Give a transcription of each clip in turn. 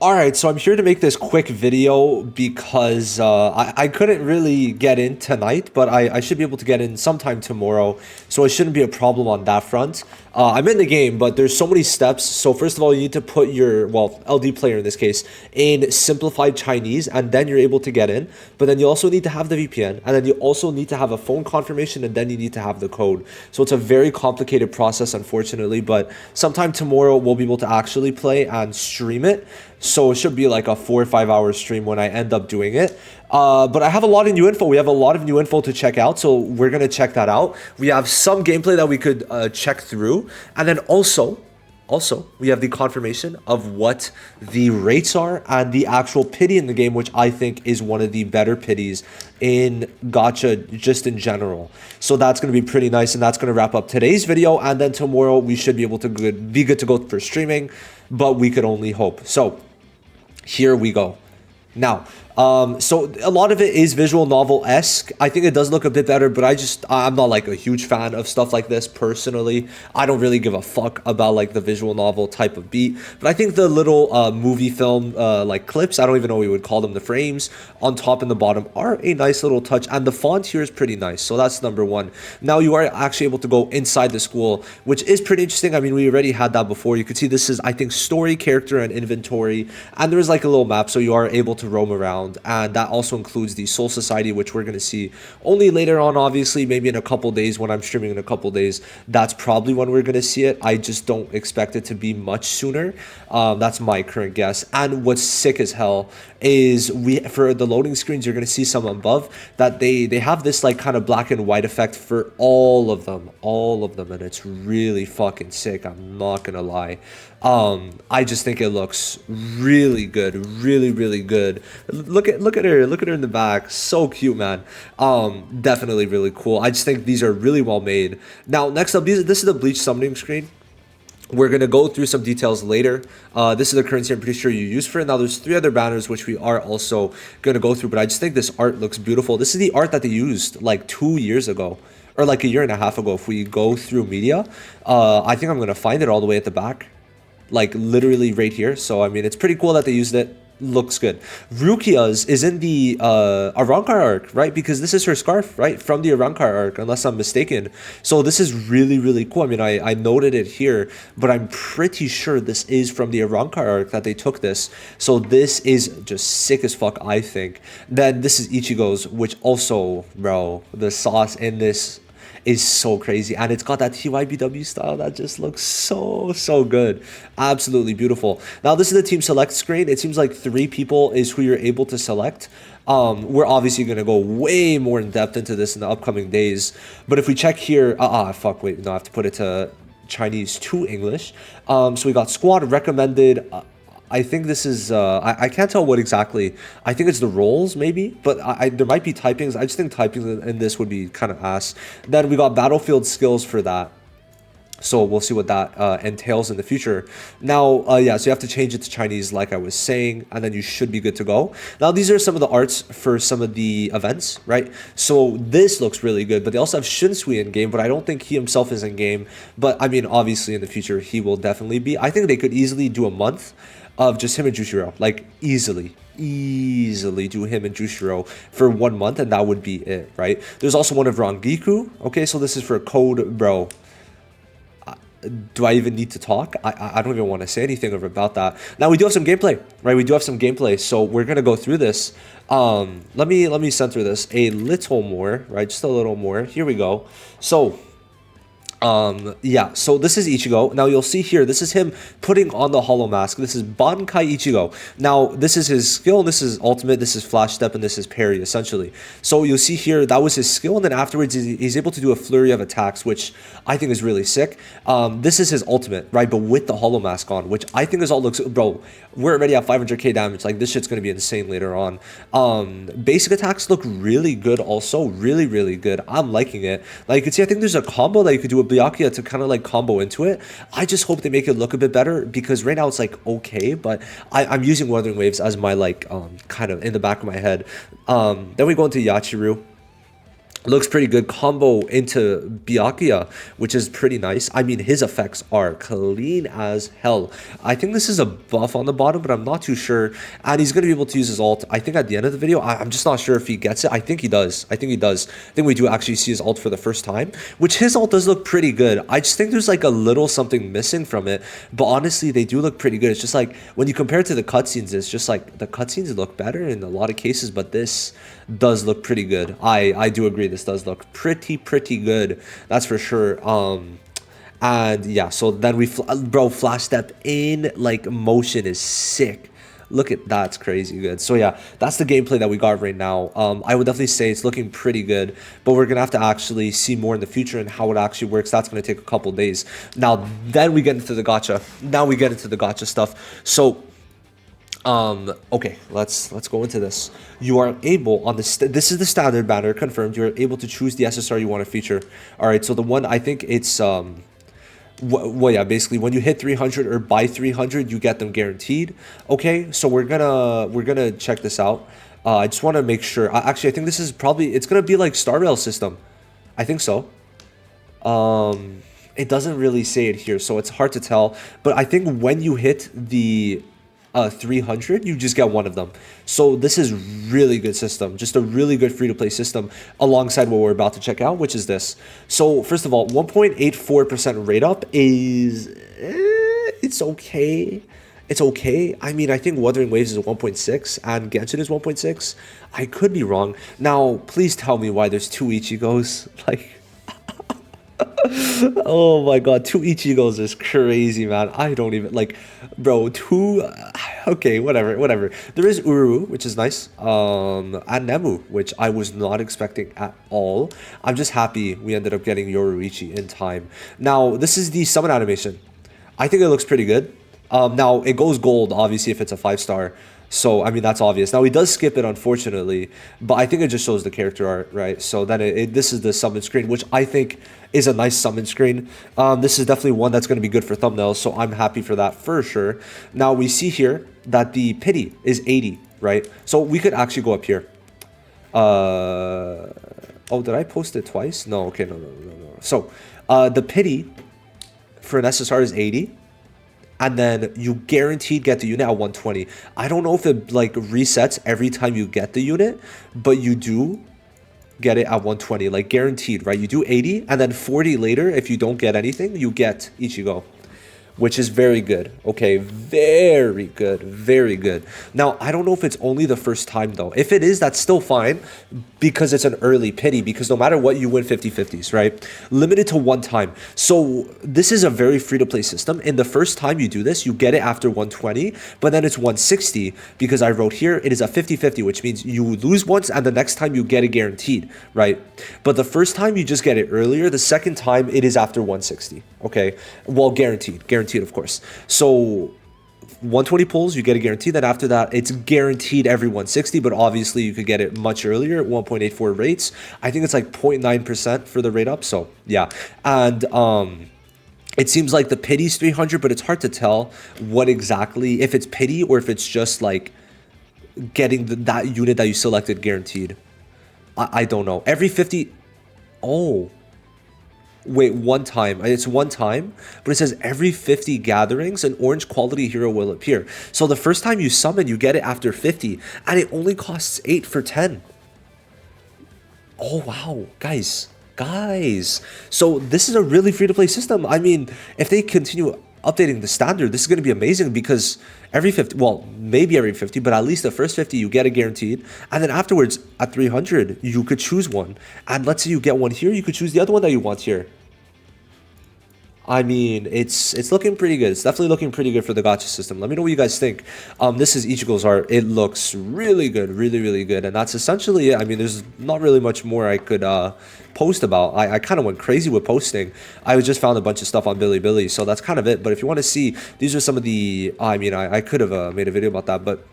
Alright, so I'm here to make this quick video because I couldn't really get in tonight, but I should be able to get in sometime tomorrow, so it shouldn't be a problem on that front. I'm in the game, but there's so many steps. So first of all, you need to put your, well, LD player in this case, in simplified Chinese, and then you're able to get in. But then you also need to have the VPN, and then you also need to have a phone confirmation, and then you need to have the code. So it's a very complicated process, unfortunately, but sometime tomorrow we'll be able to actually play and stream it. So it should be like a 4 or 5 hour stream when I end up doing it. But I have a lot of new info. We have a lot of new info to check out, so we're going to check that out. We have some gameplay that we could check through. And then also, we have the confirmation of what the rates are and the actual pity in the game, which I think is one of the better pities in Gacha just in general. So that's going to be pretty nice, and that's going to wrap up today's video. And then tomorrow we should be able to be good to go for streaming, but we could only hope. So here we go. Now, so a lot of it is visual novel-esque. I think it does look a bit better, but I'm not like a huge fan of stuff like this personally. I don't really give a fuck about like the visual novel type of beat, but I think the little movie film like clips, I don't even know what we would call them, the frames on top and the bottom are a nice little touch, and the font here is pretty nice. So that's number one. Now you are actually able to go inside the school, which is pretty interesting. I mean, we already had that before. You could see this is, I think, story, character, and inventory, and there's like a little map, so you are able to roam around. And that also includes the Soul Society, which we're going to see only later on, obviously, maybe in a couple days when I'm streaming in a couple days. That's probably when we're going to see it. I just don't expect it to be much sooner. That's my current guess. And what's sick as hell is for the loading screens, you're going to see some above that they have this like kind of black and white effect for all of them, and it's really fucking sick. I'm not going to lie. I just think it looks really good, really good. Look at her in the back, so cute, man. Definitely really cool. I just think these are really well made. Now next up, this is the Bleach summoning screen. We're going to go through some details later. This is the currency I'm pretty sure you use for it. Now, there's 3 other banners, which we are also going to go through, but I just think this art looks beautiful. This is the art that they used like 2 years ago, or like a year and a half ago. If we go through media, I think I'm going to find it all the way at the back, like literally right here. So, I mean, it's pretty cool that they used it. Looks good. Rukia's is in the Arrancar arc, right? Because this is her scarf, right? From the Arrancar arc, unless I'm mistaken. So this is really cool. I mean, I noted it here, but I'm pretty sure this is from the Arrancar arc that they took this. So this is just sick as fuck, I think. Then this is Ichigo's, which also, bro, the sauce in this is so crazy, and it's got that TYBW style that just looks so good. Absolutely beautiful. Now this is the team select screen. It seems like 3 people is who you're able to select. We're obviously going to go way more in depth into this in the upcoming days, but if we check here, fuck, wait, no, I have to put it to Chinese to English. So we got squad recommended. I think this is, I can't tell what exactly. I think it's the roles, maybe, but there might be typings. I just think typing in this would be kind of ass. Then we got battlefield skills for that. So we'll see what that entails in the future. Now, yeah, so you have to change it to Chinese like I was saying, and then you should be good to go. Now, these are some of the arts for some of the events, right? So this looks really good, but they also have Shunsui in game, but I don't think he himself is in game. But I mean, obviously in the future, he will definitely be. I think they could easily do a month of just him and Jushiro, like easily do him and Jushiro for 1 month, and that would be it, right? There's also one of Gikku. Okay, so this is for code, bro. Do I even need to talk? I don't even want to say anything about that. Now we do have some gameplay, right? We do have some gameplay, so we're gonna go through this. Let me center this a little more, right? Just a little more. Here we go. So yeah, so this is Ichigo. Now you'll see here, this is him putting on the hollow mask. This is Bankai Ichigo. Now this is his skill, this is ultimate, this is flash step, and this is parry, essentially. So you'll see here, that was his skill, and then afterwards he's able to do a flurry of attacks, which I think is really sick. This is his ultimate, right, but with the hollow mask on, which I think is all looks, bro, we're already at 500k damage. Like, this shit's gonna be insane later on. Basic attacks look really good also, really good. I'm liking it. Like, you can see, I think there's a combo that you could do with Byakuya to kind of like combo into it. I just hope they make it look a bit better, because right now it's like okay, but I'm using Wuthering Waves as my like kind of in the back of my head. Then we go into Yachiru. Looks pretty good combo into Byakuya, which is pretty nice. I mean, his effects are clean as hell. I think this is a buff on the bottom, but I'm not too sure. And he's going to be able to use his ult, I think, at the end of the video. I'm just not sure if he gets it. I think he does. I think he does. I think we do actually see his ult for the first time, which his ult does look pretty good. I just think there's like a little something missing from it. But honestly, they do look pretty good. It's just like when you compare it to the cutscenes, it's just like the cutscenes look better in a lot of cases, but this does look pretty good. I do agree. This does look pretty good, that's for sure. And yeah, so then bro, flash step in like motion is sick. Look at that's crazy good. So yeah, that's the gameplay that we got right now. I would definitely say it's looking pretty good, but we're gonna have to actually see more in the future and how it actually works. That's gonna take a couple days. Now then we get into the gacha. Now we get into the gacha stuff. So okay, let's go into this. You are able on this is the standard banner confirmed. You're able to choose the SSR you want to feature. All right, so the one, I think it's well, yeah, basically when you hit 300 or buy 300, you get them guaranteed. Okay, so we're gonna check this out. I just want to make sure. Actually, I think this is probably, it's gonna be like Star Rail system. I think so. It doesn't really say it here, so it's hard to tell, but I think when you hit the 300, you just get one of them. So this is really good system, just a really good free-to-play system alongside what we're about to check out, which is this. So first of all, 1.84% rate up is it's okay. It's okay. I mean, I think Wuthering Waves is 1.6 and Genshin is 1.6. I could be wrong. Now please tell me why there's two Ichigos. Like oh my god, two Ichigos is crazy, man. I don't even like, bro, two. Okay, whatever. There is Uru, which is nice, and Nemu, which I was not expecting at all. I'm just happy we ended up getting Yoruichi in time. Now this is the summon animation. I think it looks pretty good. Now it goes gold obviously if it's a 5-star. So, I mean, that's obvious. Now, he does skip it, unfortunately, but I think it just shows the character art, right? So then this is the summon screen, which I think is a nice summon screen. This is definitely one that's going to be good for thumbnails, so I'm happy for that for sure. Now, we see here that the pity is 80, right? So we could actually go up here. Oh, did I post it twice? No, okay, no. So, the pity for an SSR is 80. And then you guaranteed get the unit at 120. I don't know if it like resets every time you get the unit, but you do get it at 120, like guaranteed, right? You do 80 and then 40 later, if you don't get anything, you get Ichigo, which is very good. Okay, very good. Now, I don't know if it's only the first time though. If it is, that's still fine because it's an early pity, because no matter what, you win 50-50s, right? Limited to one time. So this is a very free-to-play system. In the first time you do this, you get it after 120, but then it's 160 because I wrote here, it is a 50-50, which means you lose once and the next time you get it guaranteed, right? But the first time you just get it earlier, the second time it is after 160, okay? Well, guaranteed, of course. So 120 pulls, you get a guarantee. That after that, it's guaranteed every 160, but obviously you could get it much earlier at 1.84 rates. I think it's like 0.9% for the rate up. So yeah, and it seems like the pity's 300, but it's hard to tell what exactly, if it's pity or if it's just like getting that unit that you selected guaranteed. I don't know. Every 50. Oh. Wait, one time. It's one time, but it says every 50 gatherings, an orange quality hero will appear. So the first time you summon, you get it after 50, and it only costs 8 for 10. Oh, wow. Guys. So this is a really free-to-play system. I mean, if they continue updating the standard, this is going to be amazing because every 50, well, maybe every 50, but at least the first 50 you get it guaranteed, and then afterwards at 300 you could choose one, and let's say you get one here, you could choose the other one that you want here. I mean, it's looking pretty good. It's definitely looking pretty good for the gacha system. Let me know what you guys think. This is Ichigo's art. It looks really good, really good, and that's essentially it. I mean, there's not really much more I could post about. I kind of went crazy with posting. I just found a bunch of stuff on Bilibili, so that's kind of it. But if you want to see, these are some of the, I mean, I could have made a video about that, but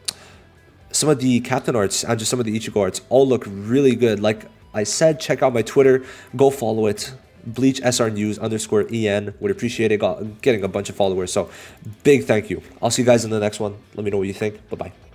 some of the captain arts and just some of the Ichigo arts all look really good. Like I said, check out my Twitter, go follow it. Bleach SR News _EN, would appreciate it, getting a bunch of followers. So big thank you. I'll see you guys in the next one. Let me know what you think. Bye bye.